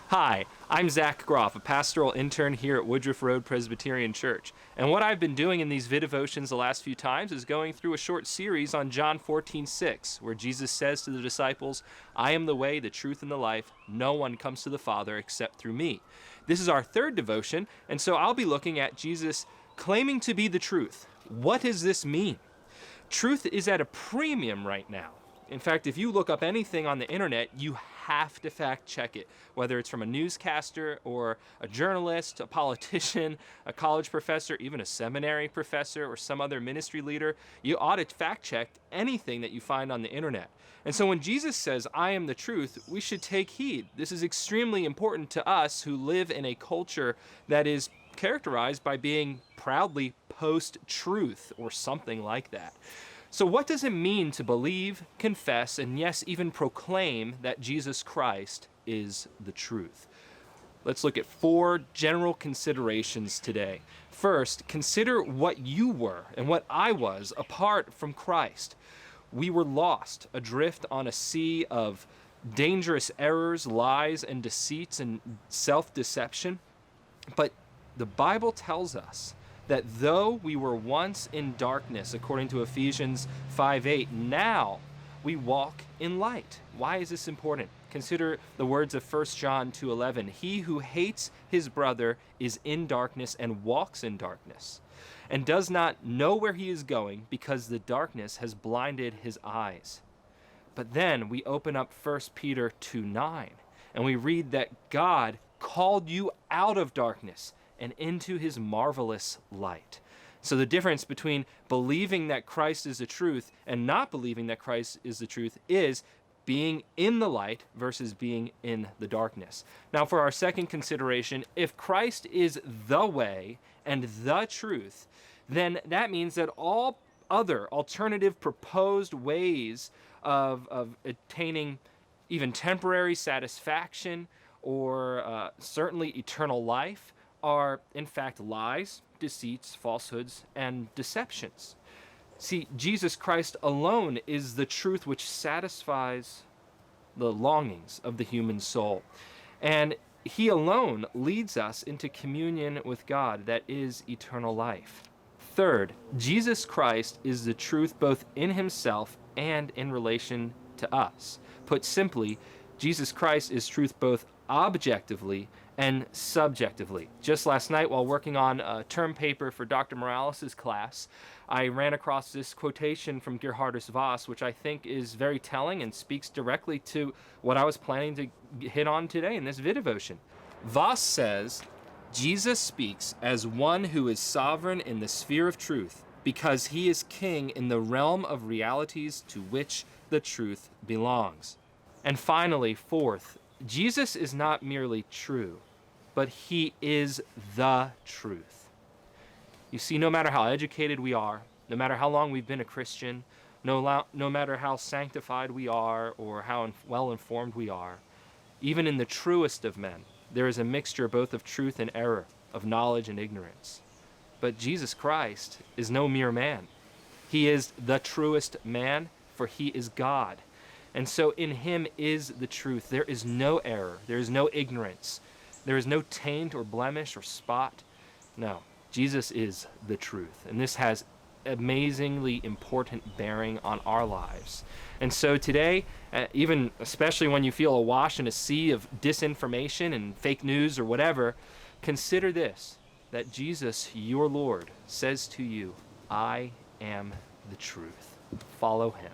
Hi, I'm Zack Groff, a pastoral intern here at Woodruff Road Presbyterian Church. And what I've been doing in these videvotions the last few times is going through a short series on John 14:6, where Jesus says to the disciples, "I am the way, the truth, and the life. No one comes to the Father except through me." This is our third devotion, and so I'll be looking at Jesus claiming to be the truth. What does this mean? Truth is at a premium right now. In fact, if you look up anything on the internet, you have to fact check it, whether it's from a newscaster or a journalist, a politician, a college professor, even a seminary professor or some other ministry leader. You ought to fact check anything that you find on the internet. And so when Jesus says, "I am the truth," we should take heed. This is extremely important to us who live in a culture that is characterized by being proudly post-truth or something like that. So what does it mean to believe, confess, and yes, even proclaim that Jesus Christ is the truth? Let's look at 4 general considerations today. First, consider what you were and what I was apart from Christ. We were lost, adrift on a sea of dangerous errors, lies, and deceits and self-deception. But the Bible tells us that though we were once in darkness, according to Ephesians 5:8, now we walk in light. Why is this important? Consider the words of 1 John 2:11. He who hates his brother is in darkness and walks in darkness, and does not know where he is going because the darkness has blinded his eyes. But then we open up 1 Peter 2:9, and we read that God called you out of darkness and into his marvelous light. So the difference between believing that Christ is the truth and not believing that Christ is the truth is being in the light versus being in the darkness. Now for our second consideration, if Christ is the way and the truth, then that means that all other alternative proposed ways of attaining even temporary satisfaction or certainly eternal life are in fact lies, deceits, falsehoods, and deceptions. See, Jesus Christ alone is the truth which satisfies the longings of the human soul. And he alone leads us into communion with God that is eternal life. Third, Jesus Christ is the truth both in himself and in relation to us. Put simply, Jesus Christ is truth both objectively and subjectively. Just last night, while working on a term paper for Dr. Morales' class, I ran across this quotation from Gerhardus Voss, which I think is very telling and speaks directly to what I was planning to hit on today in this videvotion. Voss says, "Jesus speaks as one who is sovereign in the sphere of truth, because he is king in the realm of realities to which the truth belongs." And finally, fourth, Jesus is not merely true, but he is the truth. You see, no matter how educated we are, no matter how long we've been a Christian, no matter how sanctified we are or how well informed we are, even in the truest of men, there is a mixture both of truth and error, of knowledge and ignorance. But Jesus Christ is no mere man. He is the truest man, for he is God. And so in him is the truth. There is no error. There is no ignorance. There is no taint or blemish or spot. No, Jesus is the truth. And this has amazingly important bearing on our lives. And so today, even especially when you feel awash in a sea of disinformation and fake news or whatever, consider this, that Jesus, your Lord, says to you, "I am the truth." Follow him.